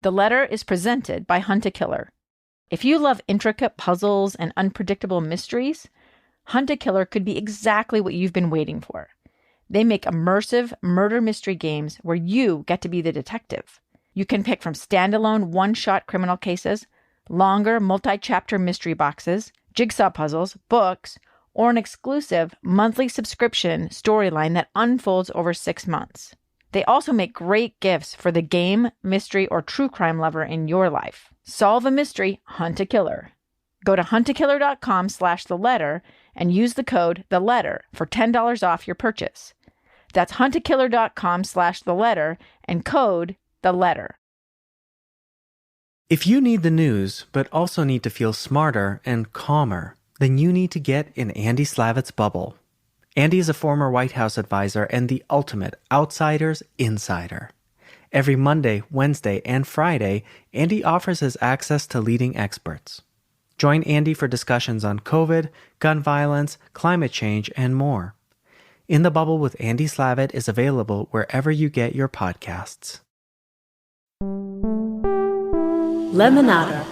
The Letter is presented by Hunt-A-Killer. If you love intricate puzzles and unpredictable mysteries, Hunt-A-Killer could be exactly what you've been waiting for. They make immersive murder mystery games where you get to be the detective. You can pick from standalone one-shot criminal cases, longer multi-chapter mystery boxes, jigsaw puzzles, books, or an exclusive monthly subscription storyline that unfolds over 6 months. They also make great gifts for the game, mystery, or true crime lover in your life. Solve a mystery, Hunt-A-Killer. Go to huntakiller.com/theletter and use the code THELETTER for $10 off your purchase. That's huntakiller.com/theletter and code THELETTER. If you need the news, but also need to feel smarter and calmer, then you need to get in Andy Slavitt's bubble. Andy is a former White House advisor and the ultimate outsider's insider. Every Monday, Wednesday, and Friday, Andy offers his access to leading experts. Join Andy for discussions on COVID, gun violence, climate change, and more. In the Bubble with Andy Slavitt is available wherever you get your podcasts. Lemonada.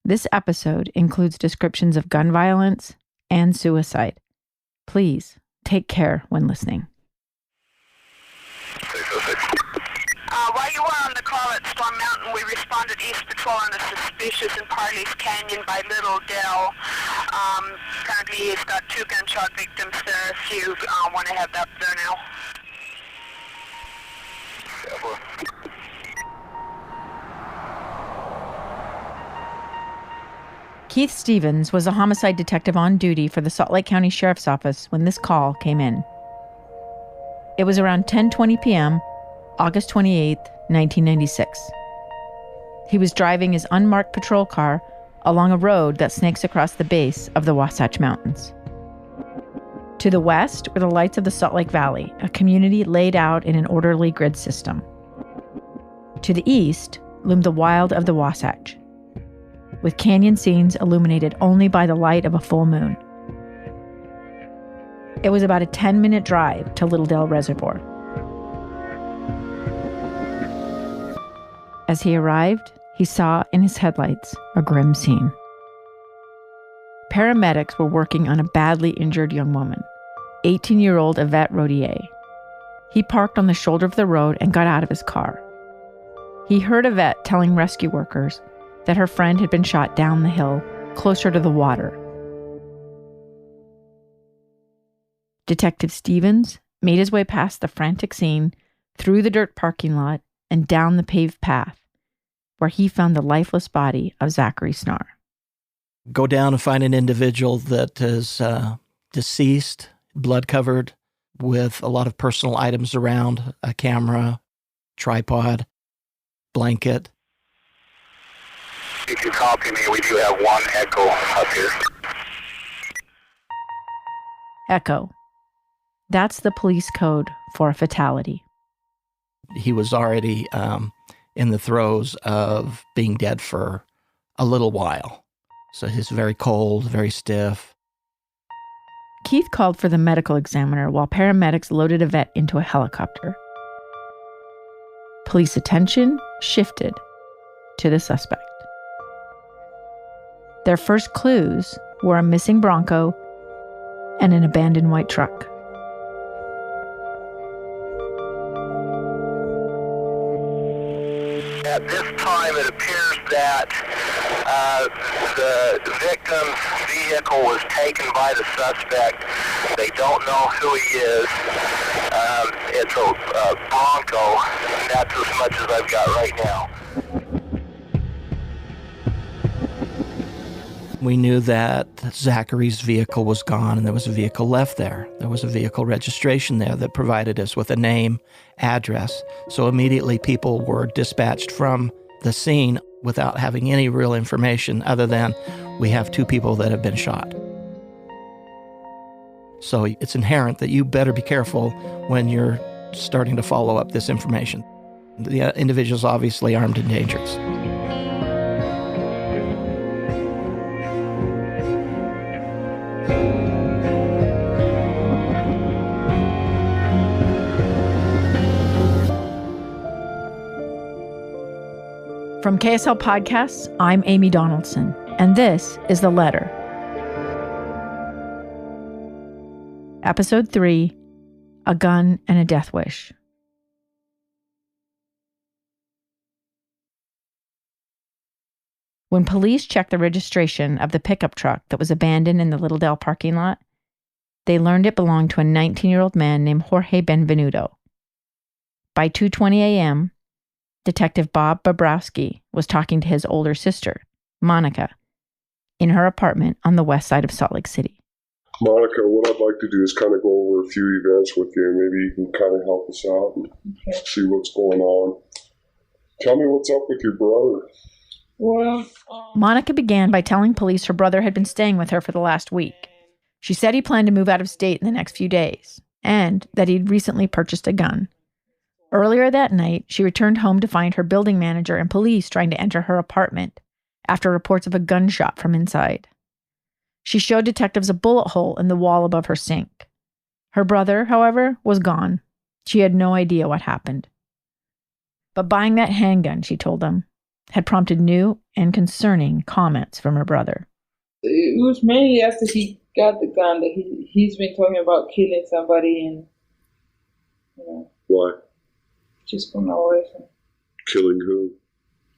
This episode includes descriptions of gun violence and suicide. Please take care when listening. While you were on the call at Storm Mountain, we responded East Patrol on a suspicious in Parley's Canyon by Little Dell. Apparently he's got 2 gunshot victims there if you want to have that there now. Keith Stevens was a homicide detective on duty for the Salt Lake County Sheriff's Office when this call came in. It was around 10:20 p.m., August 28, 1996. He was driving his unmarked patrol car along a road that snakes across the base of the Wasatch Mountains. To the west were the lights of the Salt Lake Valley, a community laid out in an orderly grid system. To the east loomed the wild of the Wasatch, with canyon scenes illuminated only by the light of a full moon. It was about a 10-minute drive to Little Dell Reservoir. As he arrived, he saw in his headlights a grim scene. Paramedics were working on a badly injured young woman, 18-year-old Yvette Rodier. He parked on the shoulder of the road and got out of his car. He heard Yvette telling rescue workers that her friend had been shot down the hill, closer to the water. Detective Stevens made his way past the frantic scene, through the dirt parking lot, and down the paved path, where he found the lifeless body of Zachary Snar. Go down and find an individual that is deceased, blood-covered, with a lot of personal items around, a camera, tripod, blanket. If you copy me, we do have 1 echo up here. Echo. That's the police code for a fatality. He was already in the throes of being dead for a little while. So he's very cold, very stiff. Keith called for the medical examiner while paramedics loaded Yvette into a helicopter. Police attention shifted to the suspect. Their first clues were a missing Bronco and an abandoned white truck. At this time, it appears that the victim's vehicle was taken by the suspect. They don't know who he is. It's a Bronco, and that's as much as I've got right now. We knew that Zachary's vehicle was gone and there was a vehicle left there. There was a vehicle registration there that provided us with a name, address. So immediately people were dispatched from the scene without having any real information other than we have 2 people that have been shot. So it's inherent that you better be careful when you're starting to follow up this information. The individual's obviously armed and dangerous. From KSL Podcasts, I'm Amy Donaldson, and this is The Letter. Episode 3, A Gun and a Death Wish. When police checked the registration of the pickup truck that was abandoned in the Little Dell parking lot, they learned it belonged to a 19-year-old man named Jorge Benvenuto. By 2:20 a.m., Detective Bob Bobrowski was talking to his older sister, Monica, in her apartment on the west side of Salt Lake City. Monica, what I'd like to do is kind of go over a few events with you, and maybe you can kind of help us out and see what's going on. Tell me what's up with your brother. Well, Monica began by telling police her brother had been staying with her for the last week. She said he planned to move out of state in the next few days, and that he'd recently purchased a gun. Earlier that night, she returned home to find her building manager and police trying to enter her apartment after reports of a gunshot from inside. She showed detectives a bullet hole in the wall above her sink. Her brother, however, was gone. She had no idea what happened. But buying that handgun, she told them, had prompted new and concerning comments from her brother. it was mainly after he got the gun that he's been talking about killing somebody and, Why? just for no reason. Killing who?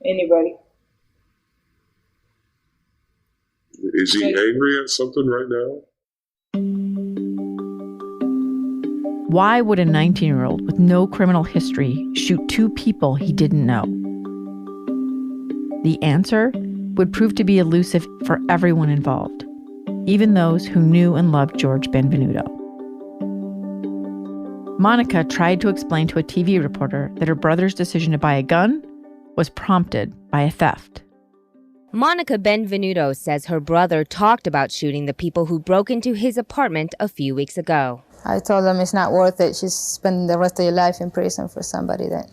Anybody. Is he angry at something right now? Why would a 19-year-old with no criminal history shoot two people he didn't know? The answer would prove to be elusive for everyone involved, even those who knew and loved Jorge Benvenuto. Monica tried to explain to a TV reporter that her brother's decision to buy a gun was prompted by a theft. Monica Benvenuto says her brother talked about shooting the people who broke into his apartment a few weeks ago. I told them it's not worth it. She's spending the rest of your life in prison for somebody that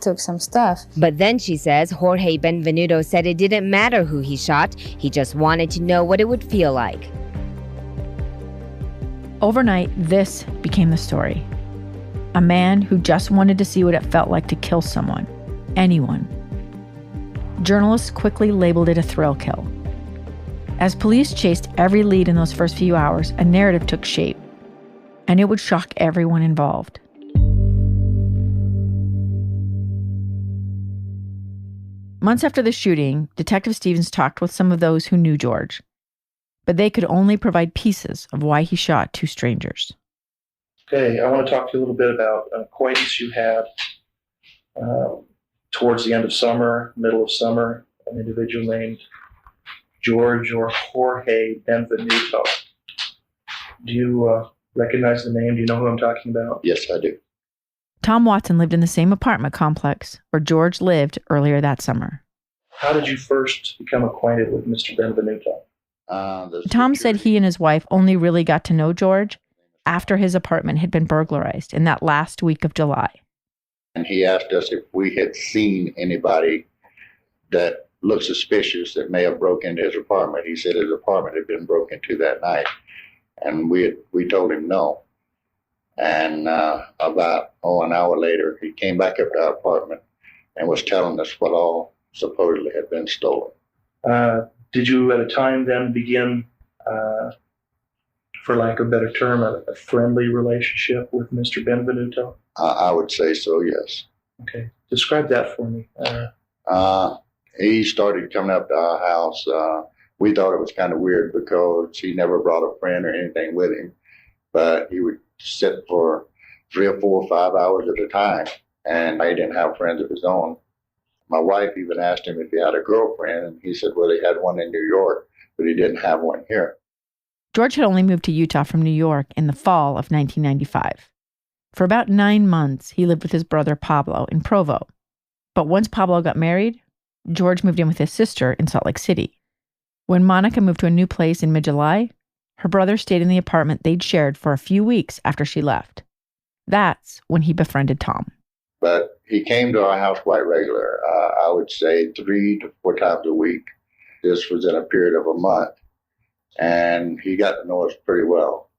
took some stuff. But then she says Jorge Benvenuto said it didn't matter who he shot, he just wanted to know what it would feel like. Overnight, this became the story. A man who just wanted to see what it felt like to kill someone, anyone. Journalists quickly labeled it a thrill kill. As police chased every lead in those first few hours, a narrative took shape, and it would shock everyone involved. Months after the shooting, Detective Stevens talked with some of those who knew Jorge, but they could only provide pieces of why he shot two strangers. Okay, I want to talk to you a little bit about an acquaintance you had towards the end of summer, middle of summer, an individual named Jorge Benvenuto. Do you recognize the name? Do you know who I'm talking about? Yes, I do. Tom Watson lived in the same apartment complex where Jorge lived earlier that summer. How did you first become acquainted with Mr. Benvenuto? Tom said he and his wife only really got to know Jorge after his apartment had been burglarized in that last week of July. And he asked us if we had seen anybody that looked suspicious that may have broke into his apartment. He said his apartment had been broken into that night. And we told him no. And about an hour later, he came back up to our apartment and was telling us what all supposedly had been stolen. Did you at a time then begin, for lack of a better term, a friendly relationship with Mr. Benvenuto? I would say so, yes. Okay. Describe that for me. He started coming up to our house. We thought it was kind of weird because he never brought a friend or anything with him, but he would sit for 3 or 4 or 5 hours at a time, and he didn't have friends of his own. My wife even asked him if he had a girlfriend, and he said, well, he had one in New York, but he didn't have one here. Jorge had only moved to Utah from New York in the fall of 1995. For about 9 months, he lived with his brother Pablo in Provo. But once Pablo got married, Jorge moved in with his sister in Salt Lake City. When Monica moved to a new place in mid-July, her brother stayed in the apartment they'd shared for a few weeks after she left. That's when he befriended Tom. But he came to our house quite regular. I would say 3 to 4 times a week. This was in a period of a month, and he got to know us pretty well.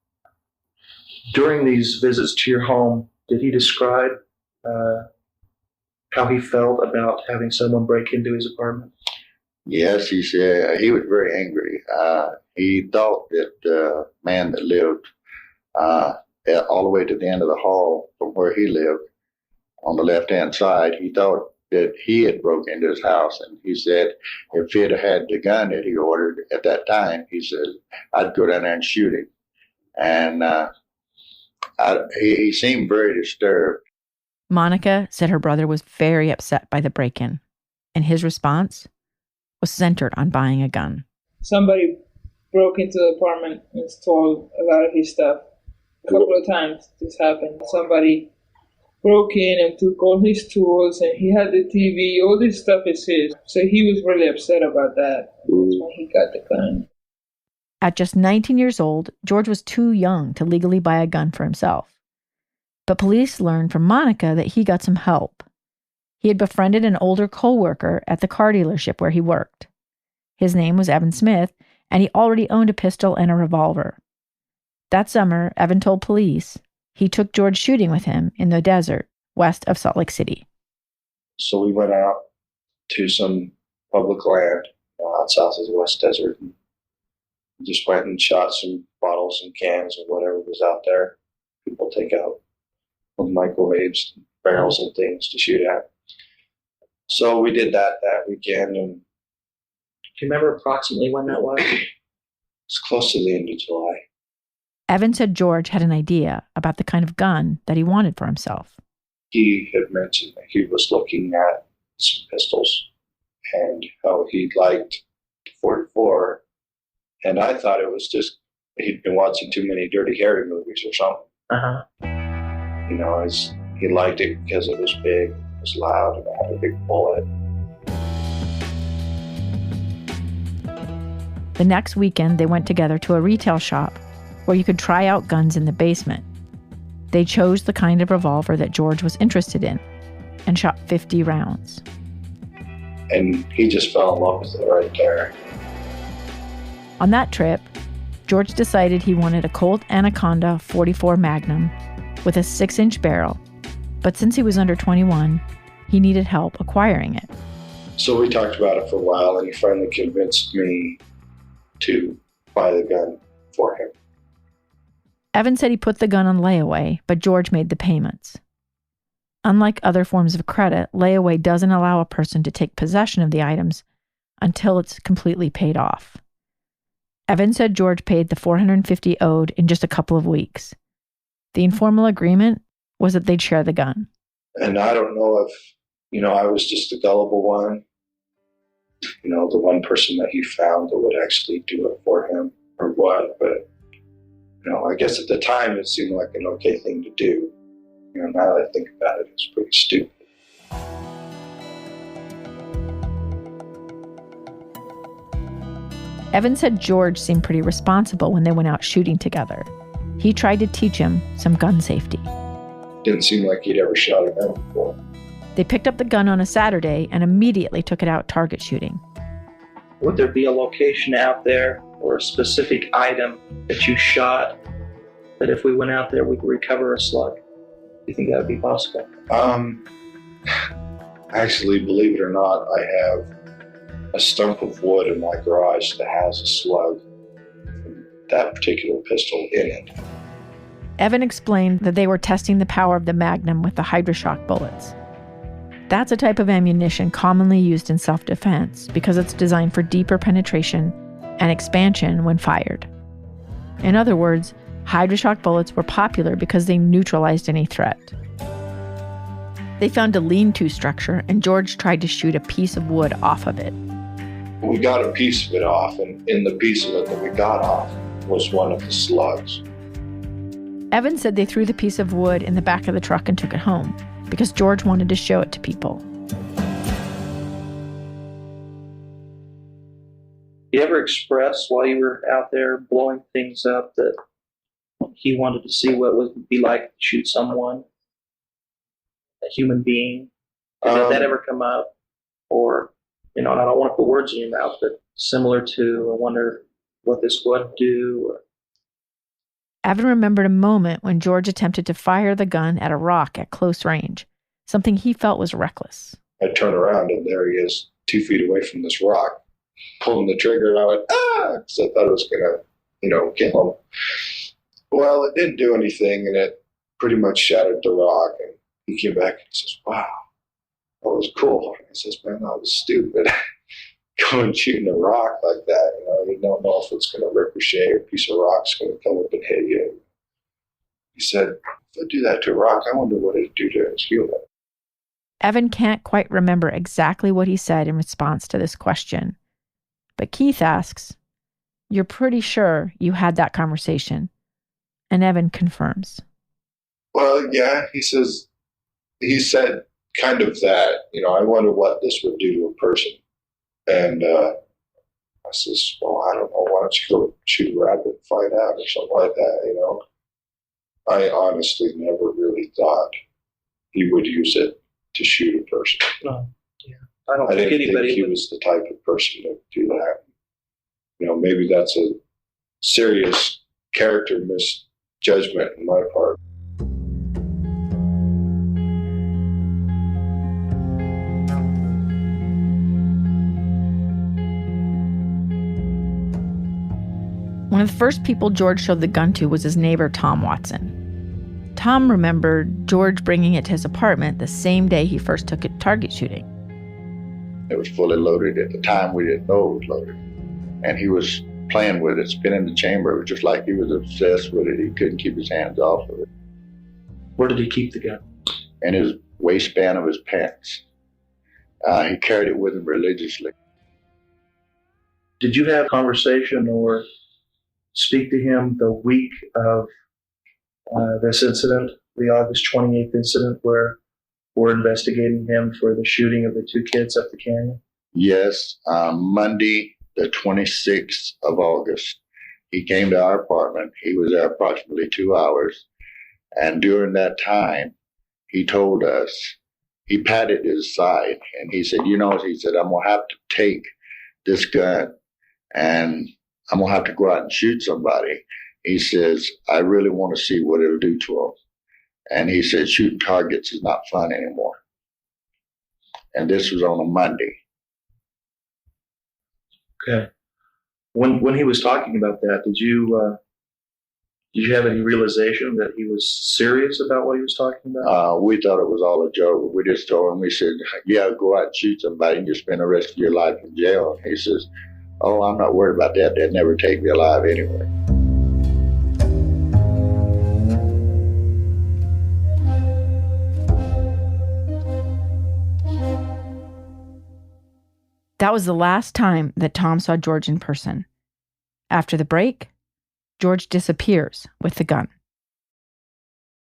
During these visits to your home, did he describe how he felt about having someone break into his apartment? Yes, he said he was very angry. He thought that the man that lived all the way to the end of the hall from where he lived on the left-hand side, he thought that he had broke into his house. And he said if he had the gun that he ordered at that time, he said, I'd go down there and shoot him. And he seemed very disturbed. Monica said her brother was very upset by the break-in, and his response was centered on buying a gun. Somebody broke into the apartment and stole a lot of his stuff. A couple of times this happened. Somebody broke in and took all his tools, and he had the TV. All this stuff is his. So he was really upset about that. That's why he got the gun. At just 19 years old, George was too young to legally buy a gun for himself. But police learned from Monica that he got some help. He had befriended an older co-worker at the car dealership where he worked. His name was Evan Smith, and he already owned a pistol and a revolver. That summer, Evan told police he took George shooting with him in the desert west of Salt Lake City. So we went out to some public land out south of the West Desert and just went and shot some bottles and cans and whatever was out there. People take out microwaves, barrels and things to shoot at. So we did that weekend. And do you remember approximately when that was? It's close to the end of July. Evan said George had an idea about the kind of gun that he wanted for himself. He had mentioned that he was looking at some pistols and how he liked the 44. And I thought it was just he'd been watching too many Dirty Harry movies or something. Uh-huh. You know, he liked it because it was big, it was loud, and it had a big bullet. The next weekend, they went together to a retail shop where you could try out guns in the basement. They chose the kind of revolver that George was interested in and shot 50 rounds. And he just fell in love with it right there. On that trip, George decided he wanted a Colt Anaconda 44 Magnum with a 6-inch barrel, but since he was under 21, he needed help acquiring it. So we talked about it for a while, and he finally convinced me to buy the gun for him. Evan said he put the gun on layaway, but George made the payments. Unlike other forms of credit, layaway doesn't allow a person to take possession of the items until it's completely paid off. Evan said George paid the $450 owed in just a couple of weeks. The informal agreement was that they'd share the gun. And I don't know if, I was just the gullible one, the one person that he found that would actually do it for him or what. But, I guess at the time it seemed like an okay thing to do. Now that I think about it, it's pretty stupid. Evan said George seemed pretty responsible when they went out shooting together. He tried to teach him some gun safety. Didn't seem like he'd ever shot a gun before. They picked up the gun on a Saturday and immediately took it out target shooting. Would there be a location out there or a specific item that you shot that if we went out there we could recover a slug? Do you think that would be possible? Actually, believe it or not, I have a stump of wood in my garage that has a slug from that particular pistol in it. Evan explained that they were testing the power of the Magnum with the Hydroshock bullets. That's a type of ammunition commonly used in self-defense because it's designed for deeper penetration and expansion when fired. In other words, Hydroshock bullets were popular because they neutralized any threat. They found a lean-to structure, and George tried to shoot a piece of wood off of it. We got a piece of it off, and in the piece of it that we got off was one of the slugs. Evan said they threw the piece of wood in the back of the truck and took it home because George wanted to show it to people. You ever express while you were out there blowing things up that he wanted to see what it would be like to shoot someone, a human being? Did that ever come up? Or, and I don't want to put words in your mouth, but similar to, I wonder what this would do? Or... Evan remembered a moment when George attempted to fire the gun at a rock at close range, something he felt was reckless. I turn around and there he is 2 feet away from this rock, pulling the trigger, and I went, ah, because I thought it was going to, kill him. Well, it didn't do anything, and it pretty much shattered the rock. And he came back and says, wow, that was cool. And I says, man, that was stupid. Going shooting a rock like that, you don't know if it's going to ricochet or a piece of rock's going to come up and hit you. He said, if I do that to a rock, I wonder what it'd do to his human. Evan can't quite remember exactly what he said in response to this question. But Keith asks, "You're pretty sure you had that conversation?" And Evan confirms. Well, yeah, he said kind of that, I wonder what this would do to a person. And I says, well, I don't know, why don't you go shoot a rabbit and find out or something like that, I honestly never really thought he would use it to shoot a person. No, yeah. I didn't think he was the type of person to do that. Maybe that's a serious character misjudgment on my part. One of the first people George showed the gun to was his neighbor, Tom Watson. Tom remembered George bringing it to his apartment the same day he first took it target shooting. It was fully loaded. At the time, we didn't know it was loaded. And he was playing with it, spinning the chamber. It was just like he was obsessed with it. He couldn't keep his hands off of it. Where did he keep the gun? In his waistband of his pants. He carried it with him religiously. Did you have a conversation or speak to him the week of this incident, the August 28th incident, where we're investigating him for the shooting of the 2 kids up the canyon? Yes, Monday, the 26th of August, he came to our apartment. He was there approximately 2 hours. And during that time, he told us, he patted his side and he said, I'm going to have to take this gun and I'm going to have to go out and shoot somebody. He says, I really want to see what it'll do to them. And he said, shooting targets is not fun anymore. And this was on a Monday. Okay. When he was talking about that, did you have any realization that he was serious about what he was talking about? We thought it was all a joke. We just told him, we said, yeah, go out and shoot somebody and you spend the rest of your life in jail. And he says, oh, I'm not worried about that. They'd never take me alive anyway. That was the last time that Tom saw George in person. After the break, George disappears with the gun.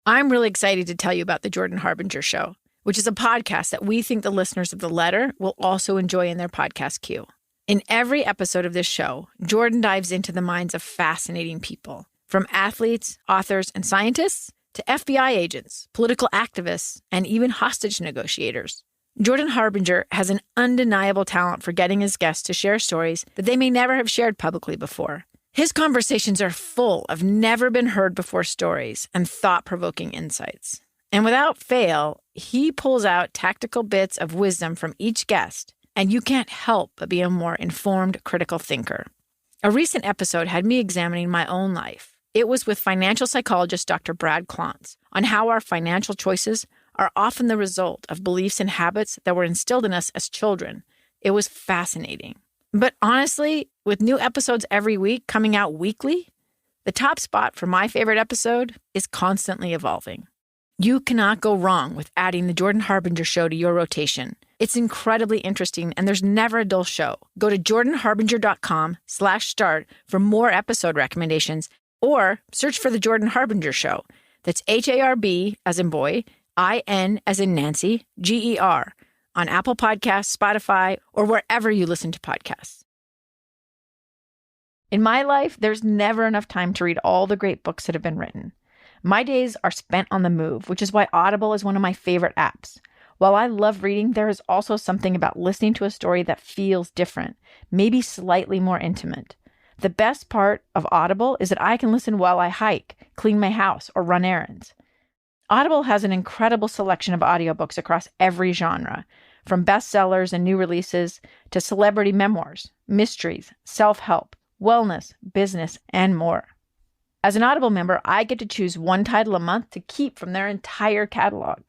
I'm really excited to tell you about the Jordan Harbinger Show, which is a podcast that we think the listeners of The Letter will also enjoy in their podcast queue. In every episode of this show, Jordan dives into the minds of fascinating people, from athletes, authors, and scientists to FBI agents, political activists, and even hostage negotiators. Jordan Harbinger has an undeniable talent for getting his guests to share stories that they may never have shared publicly before. His conversations are full of never-been-heard-before stories and thought-provoking insights. And without fail, he pulls out tactical bits of wisdom from each guest, and you can't help but be a more informed, critical thinker. A recent episode had me examining my own life. It was with financial psychologist Dr. Brad Klontz on how our financial choices are often the result of beliefs and habits that were instilled in us as children. It was fascinating. But honestly, with new episodes every week coming out weekly, the top spot for my favorite episode is constantly evolving. You cannot go wrong with adding the Jordan Harbinger Show to your rotation. It's incredibly interesting, and there's never a dull show. Go to jordanharbinger.com/start for more episode recommendations, or search for the Jordan Harbinger Show. That's HARB as in boy, IN as in Nancy, GER, on Apple Podcasts, Spotify, or wherever you listen to podcasts. In my life, there's never enough time to read all the great books that have been written. My days are spent on the move, which is why Audible is one of my favorite apps. While I love reading, there is also something about listening to a story that feels different, maybe slightly more intimate. The best part of Audible is that I can listen while I hike, clean my house, or run errands. Audible has an incredible selection of audiobooks across every genre, from bestsellers and new releases to celebrity memoirs, mysteries, self-help, wellness, business, and more. As an Audible member, I get to choose one title a month to keep from their entire catalog.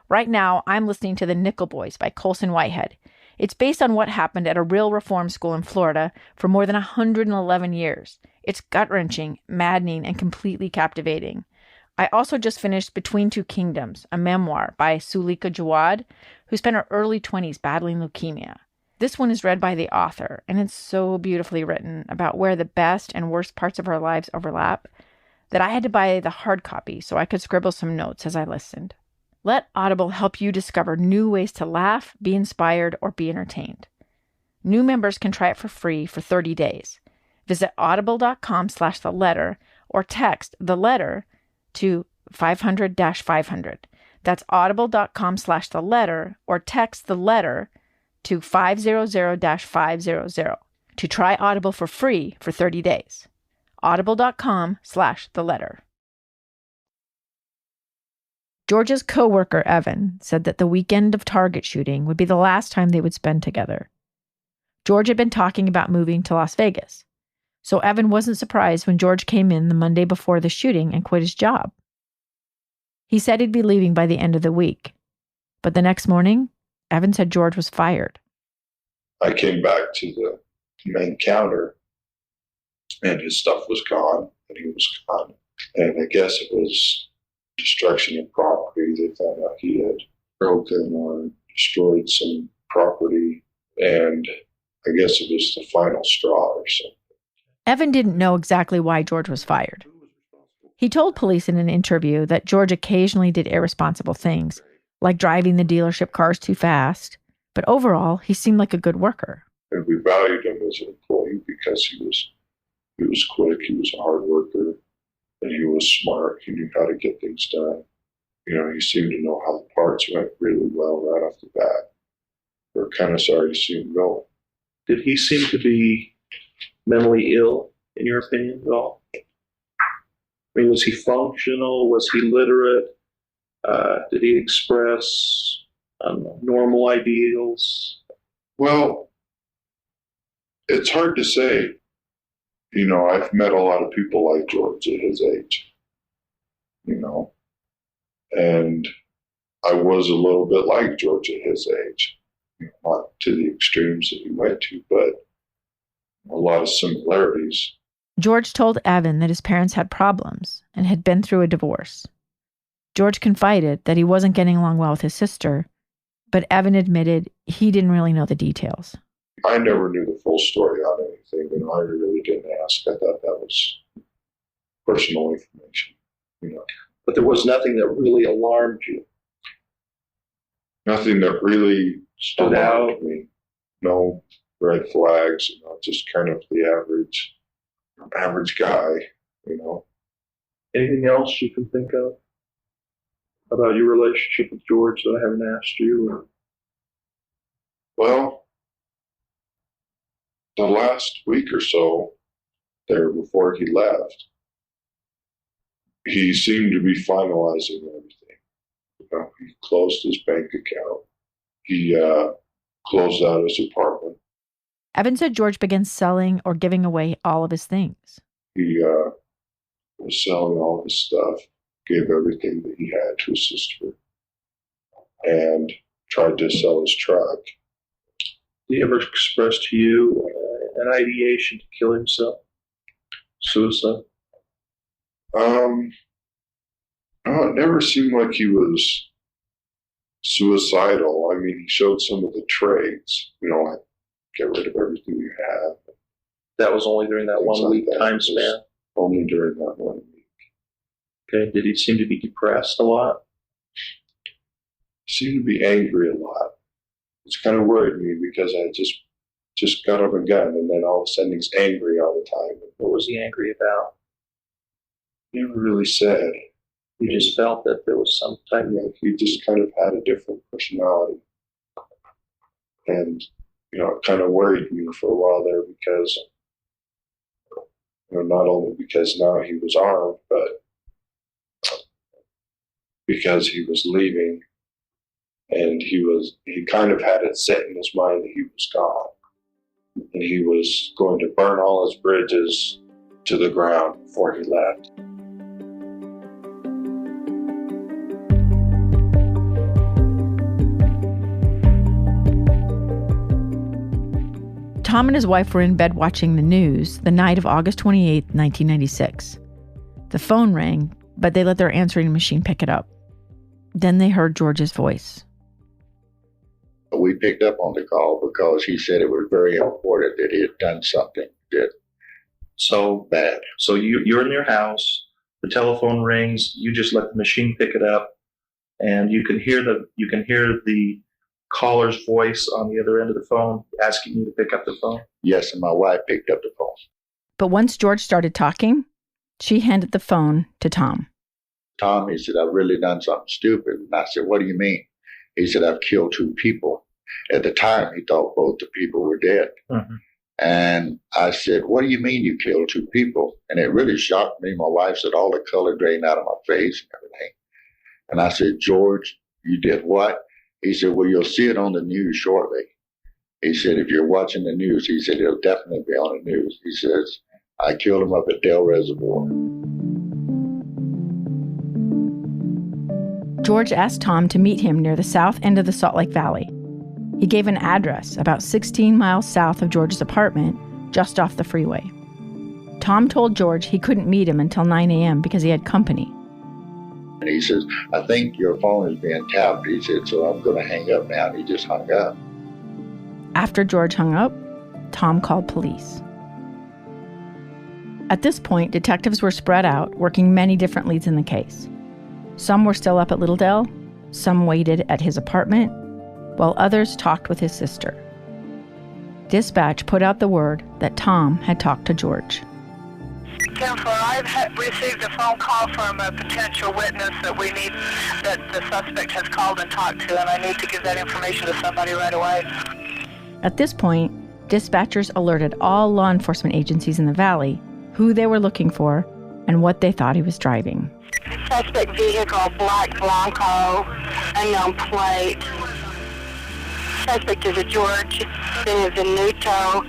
Right now, I'm listening to The Nickel Boys by Colson Whitehead. It's based on what happened at a real reform school in Florida for more than 111 years. It's gut-wrenching, maddening, and completely captivating. I also just finished Between Two Kingdoms, a memoir by Sulika Jawad, who spent her early 20s battling leukemia. This one is read by the author, and it's so beautifully written about where the best and worst parts of our lives overlap that I had to buy the hard copy so I could scribble some notes as I listened. Let Audible help you discover new ways to laugh, be inspired, or be entertained. New members can try it for free for 30 days. Visit audible.com/theletter or text the letter to 500-500. That's audible.com/theletter or text the letter to 500-500 to try Audible for free for 30 days. audible.com/theletter. George's co-worker, Evan, said that the weekend of Target shooting would be the last time they would spend together. George had been talking about moving to Las Vegas, so Evan wasn't surprised when George came in the Monday before the shooting and quit his job. He said he'd be leaving by the end of the week, but the next morning, Evan said George was fired. I came back to the main counter, and his stuff was gone, and he was gone. And I guess it was destruction of property. They found out he had broken or destroyed some property, and I guess it was the final straw or something. Evan didn't know exactly why George was fired. He told police in an interview that George occasionally did irresponsible things, like driving the dealership cars too fast, but overall, he seemed like a good worker. And we valued him as an employee because he was quick, he was a hard worker, and he was smart. He knew how to get things done. You know, he seemed to know how the parts went really well right off the bat. We're kind of sorry to see him go. Did he seem to be mentally ill, in your opinion, at all? I mean, was he functional? Was he literate? Did he express normal ideals? Well, it's hard to say. You know, I've met a lot of people like George at his age, you know, and I was a little bit like George at his age, not to the extremes that he went to, but a lot of similarities. George told Evan that his parents had problems and had been through a divorce. George confided that he wasn't getting along well with his sister, but Evan admitted he didn't really know the details. I never knew the full story on anything, and I really didn't ask. I thought that was personal information, you know. But there was nothing that really alarmed you? Nothing that really stood out to me. No red flags, you know, just kind of the average guy, you know. Anything else you can think of about your relationship with George that I haven't asked you? Or? Well, the last week or so there before he left, he seemed to be finalizing everything. You know, he closed his bank account. He closed out his apartment. Evan said George began selling or giving away all of his things. He was selling all of his stuff, gave everything that he had to his sister, and tried to sell his truck. Did he ever express to you an ideation to kill himself? Suicide? No, it never seemed like he was suicidal. I mean, he showed some of the traits, you know, like get rid of everything you have. That was only during that 1 week time span? Only during that 1 week. Okay, did he seem to be depressed a lot? He seemed to be angry a lot. It's kind of worried me because I just got up and gun, and then all of a sudden he's angry all the time. What was he angry about? He never really said. You just felt that there was some type of... He just kind of had a different personality. And, you know, it kind of worried me for a while there because, you know, not only because now he was armed, but because he was leaving, and he kind of had it set in his mind that he was gone, and he was going to burn all his bridges to the ground before he left. Tom and his wife were in bed watching the news the night of August 28, 1996. The phone rang, but they let their answering machine pick it up. Then they heard George's voice. We picked up on the call because he said it was very important that he had done something that so bad. So you're in your house, the telephone rings, you just let the machine pick it up, and you can hear the caller's voice on the other end of the phone asking you to pick up the phone? Yes, and my wife picked up the phone. But once George started talking, she handed the phone to Tom. Tom, he said, I've really done something stupid. And I said, what do you mean? He said, I've killed 2 people. At the time, he thought both the people were dead. Mm-hmm. And I said, what do you mean you killed 2 people? And it really shocked me. My wife said, all the color drained out of my face and everything. And I said, George, you did what? He said, well, you'll see it on the news shortly. He said, if you're watching the news, he said, it'll definitely be on the news. He says, I killed him up at Dale Reservoir. George asked Tom to meet him near the south end of the Salt Lake Valley. He gave an address about 16 miles south of George's apartment, just off the freeway. Tom told George he couldn't meet him until 9 a.m. because he had company. And he says, I think your phone is being tapped. He said, so I'm going to hang up now. And he just hung up. After George hung up, Tom called police. At this point, detectives were spread out, working many different leads in the case. Some were still up at Little Dell, some waited at his apartment, while others talked with his sister. Dispatch put out the word that Tom had talked to George. Counselor, I've received a phone call from a potential witness that the suspect has called and talked to, and I need to give that information to somebody right away. At this point, dispatchers alerted all law enforcement agencies in the valley who they were looking for and what they thought he was driving. Suspect vehicle, black Bronco, unknown plate. Suspect is a George Benvenuto,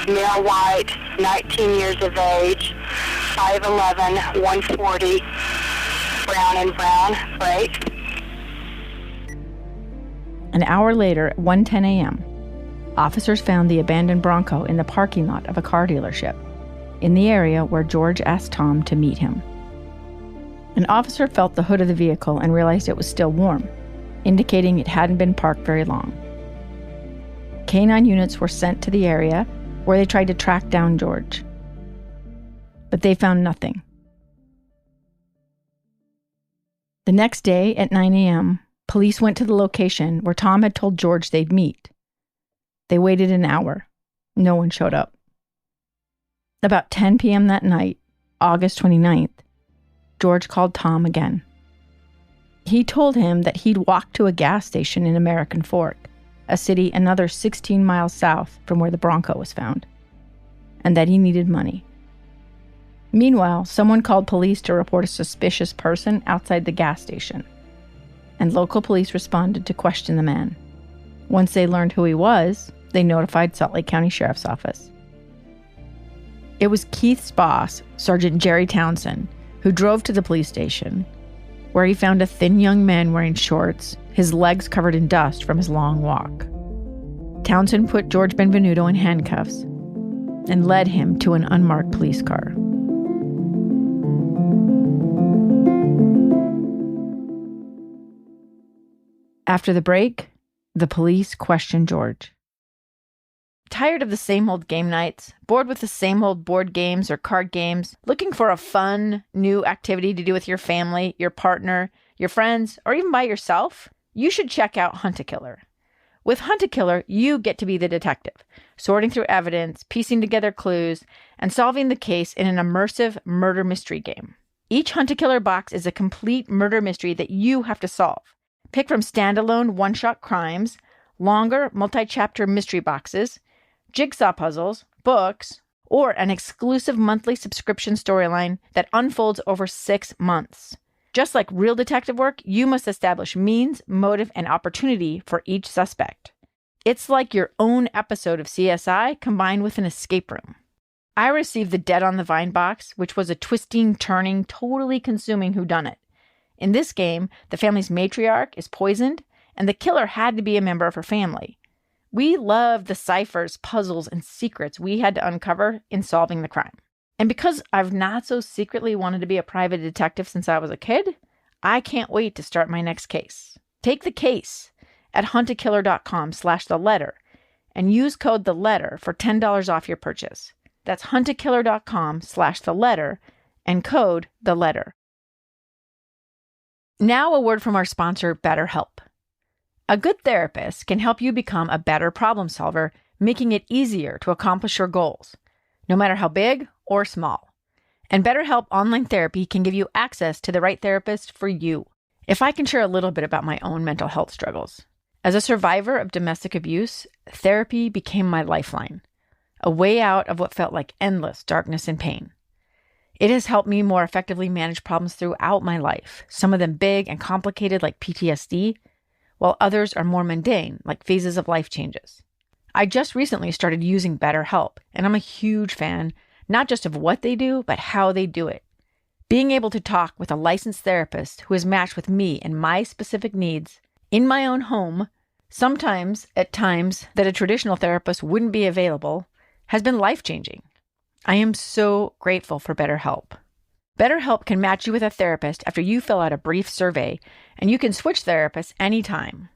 male white, 19 years of age, 5'11", 140, brown and brown, plate. An hour later, at 1:10 a.m., officers found the abandoned Bronco in the parking lot of a car dealership, in the area where George asked Tom to meet him. An officer felt the hood of the vehicle and realized it was still warm, indicating it hadn't been parked very long. K-9 units were sent to the area where they tried to track down George. But they found nothing. The next day at 9 a.m., police went to the location where Tom had told George they'd meet. They waited an hour. No one showed up. About 10 p.m. that night, August 29th, George called Tom again. He told him that he'd walked to a gas station in American Fork, a city another 16 miles south from where the Bronco was found, and that he needed money. Meanwhile, someone called police to report a suspicious person outside the gas station, and local police responded to question the man. Once they learned who he was, they notified Salt Lake County Sheriff's Office. It was Keith's boss, Sergeant Jerry Townsend, who drove to the police station, where he found a thin young man wearing shorts, his legs covered in dust from his long walk. Townsend put Jorge Benvenuto in handcuffs and led him to an unmarked police car. After the break, the police questioned George. Tired of the same old game nights? Bored with the same old board games or card games? Looking for a fun, new activity to do with your family, your partner, your friends, or even by yourself? You should check out Hunt-A-Killer. With Hunt-A-Killer, you get to be the detective, sorting through evidence, piecing together clues, and solving the case in an immersive murder mystery game. Each Hunt-A-Killer box is a complete murder mystery that you have to solve. Pick from standalone one-shot crimes, longer multi-chapter mystery boxes, jigsaw puzzles, books, or an exclusive monthly subscription storyline that unfolds over 6 months. Just like real detective work, you must establish means, motive, and opportunity for each suspect. It's like your own episode of CSI combined with an escape room. I received the Dead on the Vine box, which was a twisting, turning, totally consuming whodunit. In this game, the family's matriarch is poisoned, and the killer had to be a member of her family. We loved the ciphers, puzzles, and secrets we had to uncover in solving the crime. And because I've not so secretly wanted to be a private detective since I was a kid, I can't wait to start my next case. Take the case at huntakiller.com/theletter and use code THELETTER for $10 off your purchase. That's huntakiller.com/theletter and code THELETTER. Now a word from our sponsor, BetterHelp. A good therapist can help you become a better problem solver, making it easier to accomplish your goals, no matter how big or small. And BetterHelp Online Therapy can give you access to the right therapist for you. If I can share a little bit about my own mental health struggles. As a survivor of domestic abuse, therapy became my lifeline, a way out of what felt like endless darkness and pain. It has helped me more effectively manage problems throughout my life, some of them big and complicated like PTSD, while others are more mundane like phases of life changes. I just recently started using BetterHelp, and I'm a huge fan, not just of what they do, but how they do it. Being able to talk with a licensed therapist who is matched with me and my specific needs in my own home, sometimes at times that a traditional therapist wouldn't be available, has been life-changing. I am so grateful for BetterHelp. BetterHelp can match you with a therapist after you fill out a brief survey, and you can switch therapists anytime.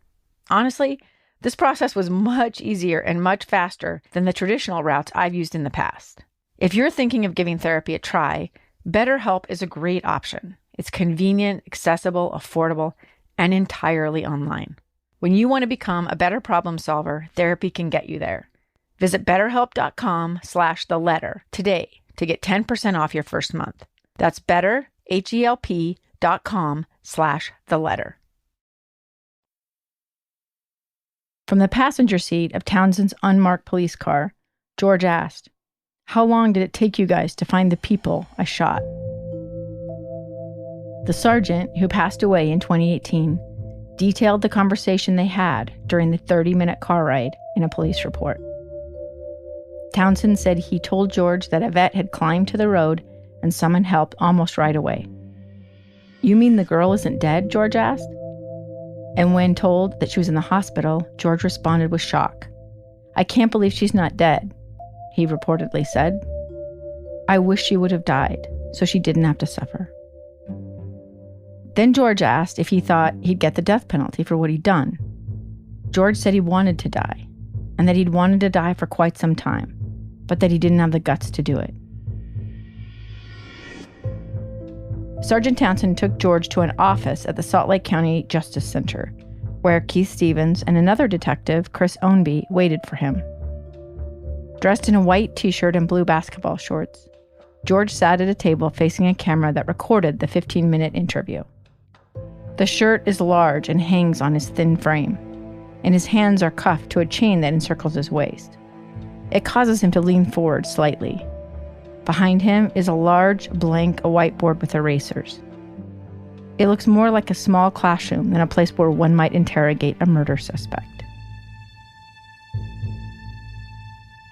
Honestly, this process was much easier and much faster than the traditional routes I've used in the past. If you're thinking of giving therapy a try, BetterHelp is a great option. It's convenient, accessible, affordable, and entirely online. When you want to become a better problem solver, therapy can get you there. Visit betterhelp.com/theletter today to get 10% off your first month. That's betterhelp.com/theletter. From the passenger seat of Townsend's unmarked police car, George asked, "How long did it take you guys to find the people I shot?" The sergeant, who passed away in 2018, detailed the conversation they had during the 30-minute car ride in a police report. Townsend said he told George that Yvette had climbed to the road and someone helped almost right away. "You mean the girl isn't dead?" George asked. And when told that she was in the hospital, George responded with shock. "I can't believe she's not dead," he reportedly said. "I wish she would have died so she didn't have to suffer." Then George asked if he thought he'd get the death penalty for what he'd done. George said he wanted to die, and that he'd wanted to die for quite some time, but that he didn't have the guts to do it. Sergeant Townsend took George to an office at the Salt Lake County Justice Center, where Keith Stevens and another detective, Chris Ownby, waited for him. Dressed in a white t-shirt and blue basketball shorts, George sat at a table facing a camera that recorded the 15-minute interview. The shirt is large and hangs on his thin frame, and his hands are cuffed to a chain that encircles his waist. It causes him to lean forward slightly. Behind him is a large, blank whiteboard with erasers. It looks more like a small classroom than a place where one might interrogate a murder suspect.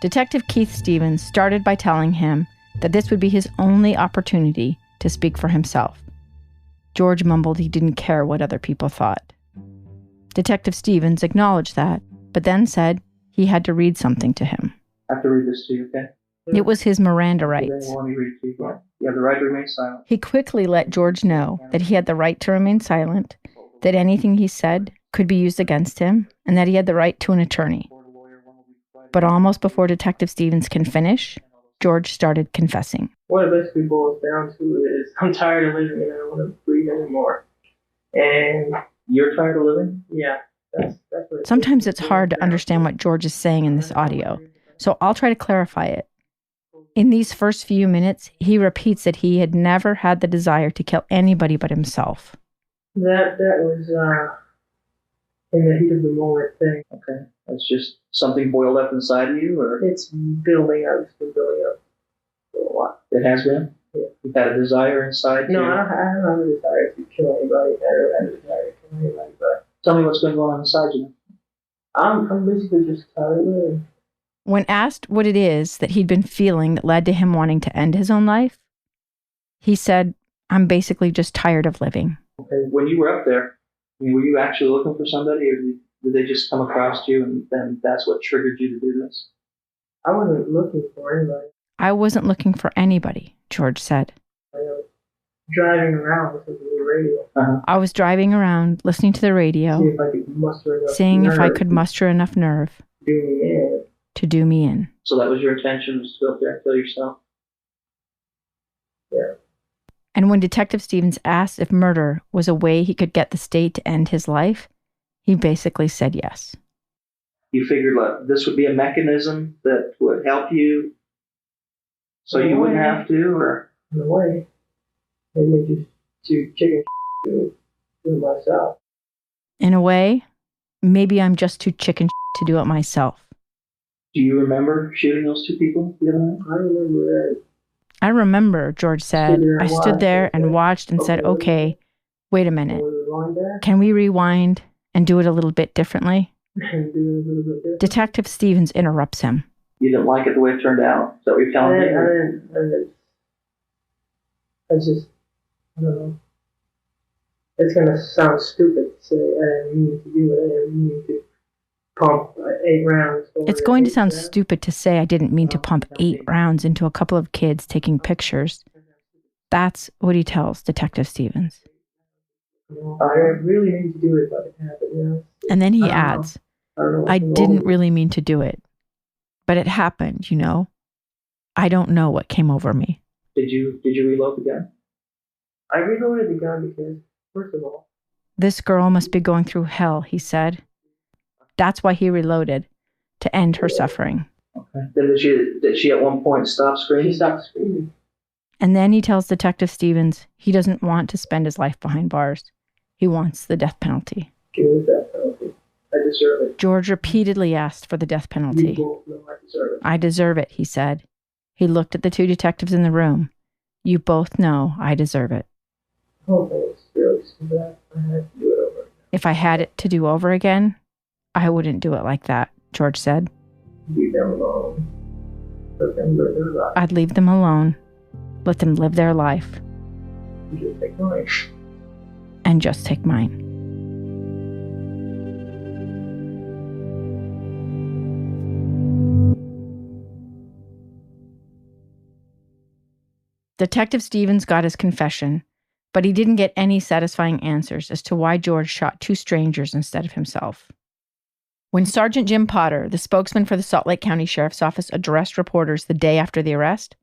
Detective Keith Stevens started by telling him that this would be his only opportunity to speak for himself. George mumbled he didn't care what other people thought. Detective Stevens acknowledged that, but then said he had to read something to him. I have to read this to you, okay? It was his Miranda rights. Let me read it to you. You have the right to remain silent. He quickly let George know that he had the right to remain silent, that anything he said could be used against him, and that he had the right to an attorney. But almost before Detective Stevens can finish, George started confessing. What it basically boils down to is I'm tired of living and I don't want to breathe anymore. And you're tired of living? Yeah. That's what Sometimes it's hard to understand what George is saying in this audio, so I'll try to clarify it. In these first few minutes, he repeats that he had never had the desire to kill anybody but himself. That was in the heat of the moment thing. Okay. That's just something boiled up inside of you, or? It's building up. It's been building up for a while. It has been? Yeah. You've had a desire inside? No, I don't have a desire to kill anybody. I don't have a desire to kill anybody, but tell me what's been going on inside you. I'm basically just tired of living. When asked what it is that he'd been feeling that led to him wanting to end his own life, he said, I'm basically just tired of living. Okay, when you were up there, were you actually looking for somebody, or did they just come across you and then that's what triggered you to do this? I wasn't looking for anybody. I wasn't looking for anybody, George said. I was driving around listening to the radio. I was driving around listening to the radio, seeing if I could muster enough nerve to do me in. So that was your intention, was to go up there and kill yourself? Yeah. And when Detective Stevens asked if murder was a way he could get the state to end his life, he basically said yes. You figured this would be a mechanism that would help you so you wouldn't have to, or? In a way. Maybe just too chicken to do it myself. In a way, maybe I'm just too chicken to do it myself. Do you remember shooting those two people the other night? I remember that. I remember, George said. I stood there and watched and said, okay, wait a minute. Can we rewind and do it a little bit differently? Detective Stevens interrupts him. You didn't like it the way it turned out? Is that what you're telling me? I don't know. It's going to sound stupid to say I didn't mean to do it. I didn't mean to pump 8 rounds. It's going to sound stupid to say I didn't mean to pump 8 rounds into a couple of kids taking pictures. That's what he tells Detective Stevens. I really need to do it, but it happened, you know? And then he adds, I didn't really mean to do it, but it happened, you know? I don't know what came over me. Did you reload the gun? I reloaded the gun because, first of all, this girl must be going through hell, he said. That's why he reloaded, to end her suffering. Okay. Then did she at one point stop screaming? She stopped screaming. And then he tells Detective Stevens he doesn't want to spend his life behind bars. He wants the death penalty. Give me the death penalty. I deserve it. George repeatedly asked for the death penalty. You both know I deserve it. I deserve it, he said. He looked at the 2 detectives in the room. You both know I deserve it. Oh, it's really bad. I had to do it over again. If I had it to do over again, I wouldn't do it like that, George said. Leave them alone. Let them live their life. I'd leave them alone. Let them live their life. Just take mine. And just take mine. Detective Stevens got his confession, but he didn't get any satisfying answers as to why George shot 2 strangers instead of himself. When Sergeant Jim Potter, the spokesman for the Salt Lake County Sheriff's Office, addressed reporters the day after the arrest,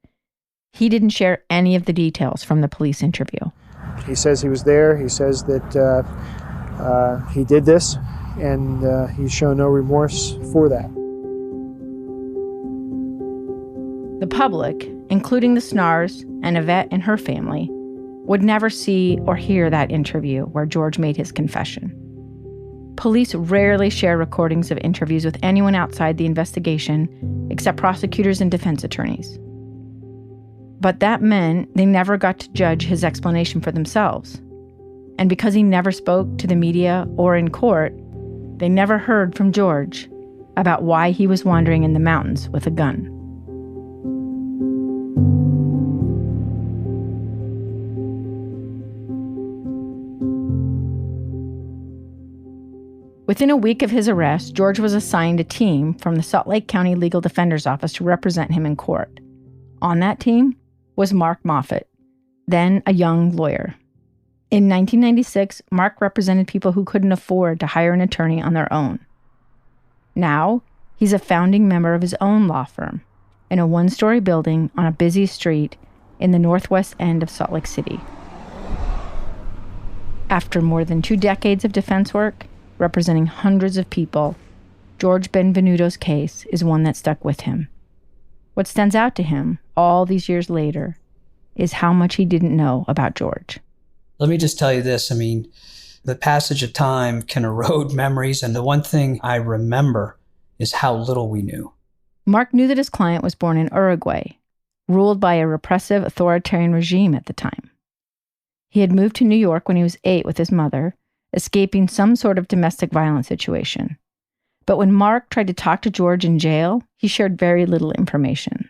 he didn't share any of the details from the police interview. He says he was there. He says that he did this, and he's shown no remorse for that. The public, including the Snars and Yvette and her family, would never see or hear that interview where George made his confession. Police rarely share recordings of interviews with anyone outside the investigation except prosecutors and defense attorneys. But that meant they never got to judge his explanation for themselves. And because he never spoke to the media or in court, they never heard from George about why he was wandering in the mountains with a gun. Within a week of his arrest, George was assigned a team from the Salt Lake County Legal Defender's Office to represent him in court. On that team was Mark Moffett, then a young lawyer. In 1996, Mark represented people who couldn't afford to hire an attorney on their own. Now, he's a founding member of his own law firm in a 1-story building on a busy street in the northwest end of Salt Lake City. After more than 2 decades of defense work, representing hundreds of people, Jorge Benvenuto's case is one that stuck with him. What stands out to him all these years later is how much he didn't know about George. Let me just tell you this. I mean, the passage of time can erode memories, and the one thing I remember is how little we knew. Mark knew that his client was born in Uruguay, ruled by a repressive authoritarian regime at the time. He had moved to New York when he was 8 with his mother, escaping some sort of domestic violence situation. But when Mark tried to talk to George in jail, he shared very little information.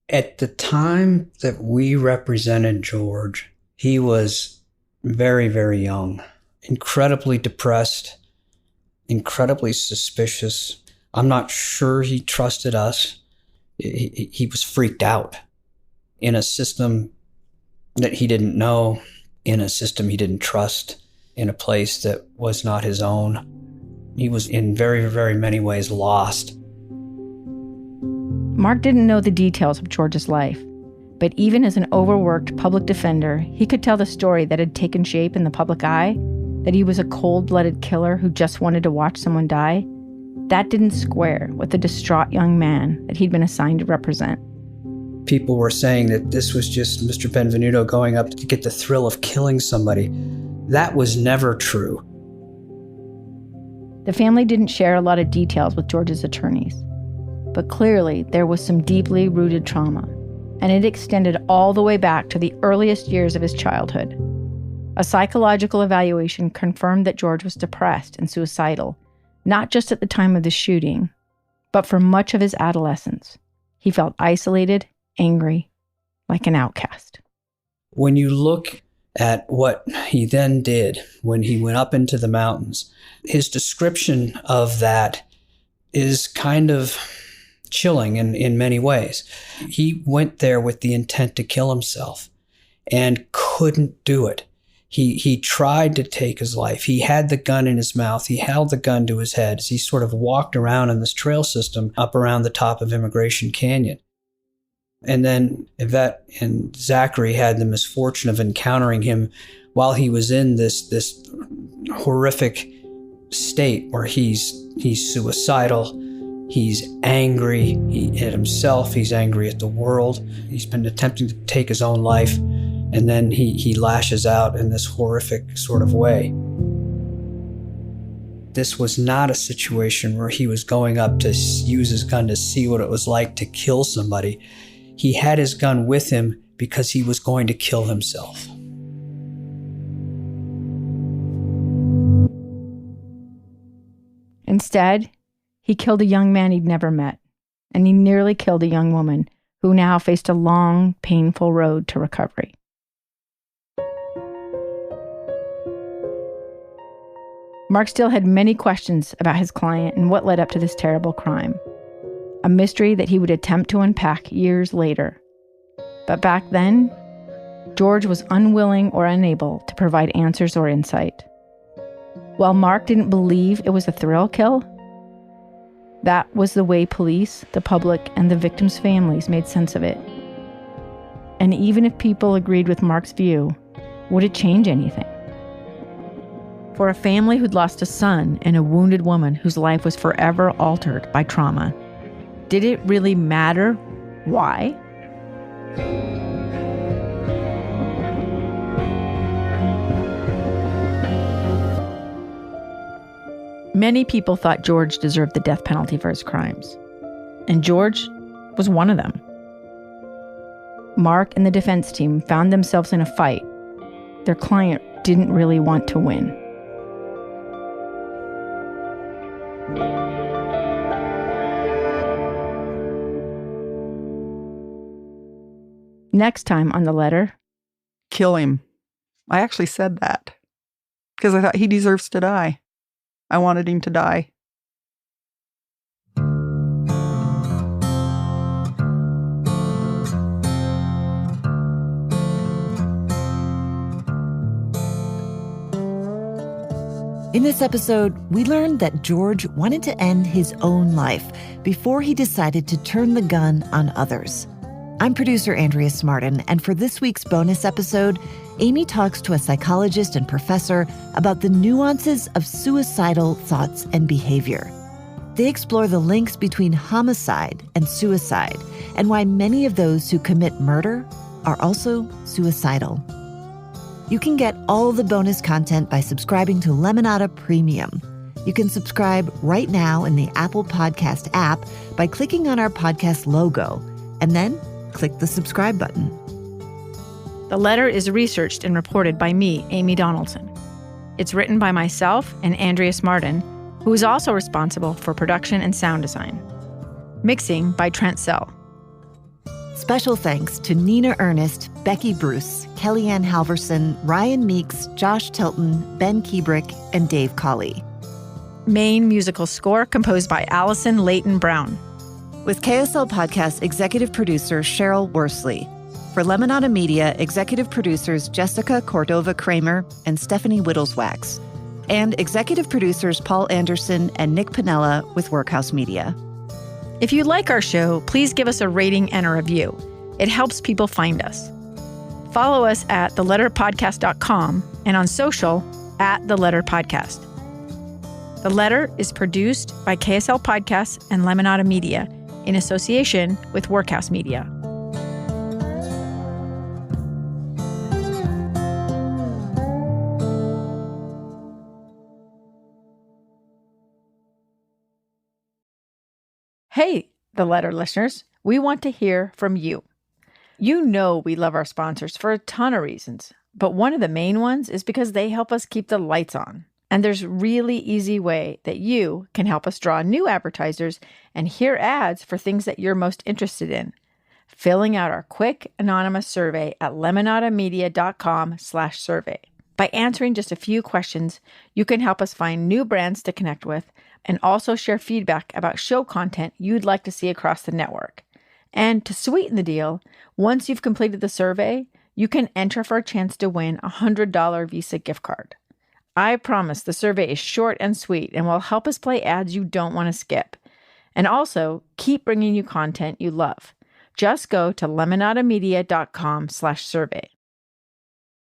At the time that we represented George, he was very, very young, incredibly depressed, incredibly suspicious. I'm not sure he trusted us. He was freaked out in a system that he didn't know, in a system he didn't trust, in a place that was not his own. He was in very, very many ways lost. Mark didn't know the details of George's life, but even as an overworked public defender, he could tell the story that had taken shape in the public eye, that he was a cold-blooded killer who just wanted to watch someone die. That didn't square with the distraught young man that he'd been assigned to represent. People were saying that this was just Mr. Benvenuto going up to get the thrill of killing somebody. That was never true. The family didn't share a lot of details with George's attorneys, but clearly there was some deeply rooted trauma, and it extended all the way back to the earliest years of his childhood. A psychological evaluation confirmed that George was depressed and suicidal, not just at the time of the shooting, but for much of his adolescence. He felt isolated, angry, like an outcast. When you look at what he then did when he went up into the mountains, his description of that is kind of chilling in many ways. He went there with the intent to kill himself and couldn't do it. He tried to take his life. He had the gun in his mouth. He held the gun to his head as he sort of walked around in this trail system up around the top of Immigration Canyon. And then Yvette and Zachary had the misfortune of encountering him while he was in this horrific state where he's suicidal, he's angry at himself, he's angry at the world, he's been attempting to take his own life, and then he lashes out in this horrific sort of way. This was not a situation where he was going up to use his gun to see what it was like to kill somebody. He had his gun with him because he was going to kill himself. Instead, he killed a young man he'd never met, and he nearly killed a young woman who now faced a long, painful road to recovery. Mark still had many questions about his client and what led up to this terrible crime, a mystery that he would attempt to unpack years later. But back then, George was unwilling or unable to provide answers or insight. While Mark didn't believe it was a thrill kill, that was the way police, the public, and the victims' families made sense of it. And even if people agreed with Mark's view, would it change anything? For a family who'd lost a son and a wounded woman whose life was forever altered by trauma, did it really matter why? Many people thought George deserved the death penalty for his crimes, and George was one of them. Mark and the defense team found themselves in a fight their client didn't really want to win. Next time on The Letter. Kill him. I actually said that because I thought he deserves to die. I wanted him to die. In this episode, we learned that George wanted to end his own life before he decided to turn the gun on others. I'm producer Andrea Smardon, and for this week's bonus episode, Amy talks to a psychologist and professor about the nuances of suicidal thoughts and behavior. They explore the links between homicide and suicide, and why many of those who commit murder are also suicidal. You can get all the bonus content by subscribing to Lemonada Premium. You can subscribe right now in the Apple Podcast app by clicking on our podcast logo, and then click the subscribe button. The Letter is researched and reported by me, Amy Donaldson. It's written by myself and Andrea Smardon, who is also responsible for production and sound design. Mixing by Trent. Special thanks to Nina Earnest, Becky Bruce, KellieAnn Halvorsen, Ryan Meeks, Josh Tilton, Ben Kuebrich, and Dave Cawley. Main musical score composed by Allison Leyton Brown. With KSL Podcast executive producer Sheryl Worsley. For Lemonada Media, executive producers Jessica Cordova Kramer and Stephanie Wittels Wachs. And executive producers Paul Anderson and Nick Piniella with Workhouse Media. If you like our show, please give us a rating and a review. It helps people find us. Follow us at theletterpodcast.com and on social at The Letter Podcast. The Letter is produced by KSL Podcasts and Lemonada Media in association with Workhouse Media. Hey, The Letter listeners, we want to hear from you. You know we love our sponsors for a ton of reasons, but one of the main ones is because they help us keep the lights on. And there's a really easy way that you can help us draw new advertisers and hear ads for things that you're most interested in. Filling out our quick, anonymous survey at lemonadamedia.com/survey. By answering just a few questions, you can help us find new brands to connect with and also share feedback about show content you'd like to see across the network. And to sweeten the deal, once you've completed the survey, you can enter for a chance to win a $100 Visa gift card. I promise the survey is short and sweet and will help us play ads you don't want to skip. And also, keep bringing you content you love. Just go to lemonadamedia.com/survey.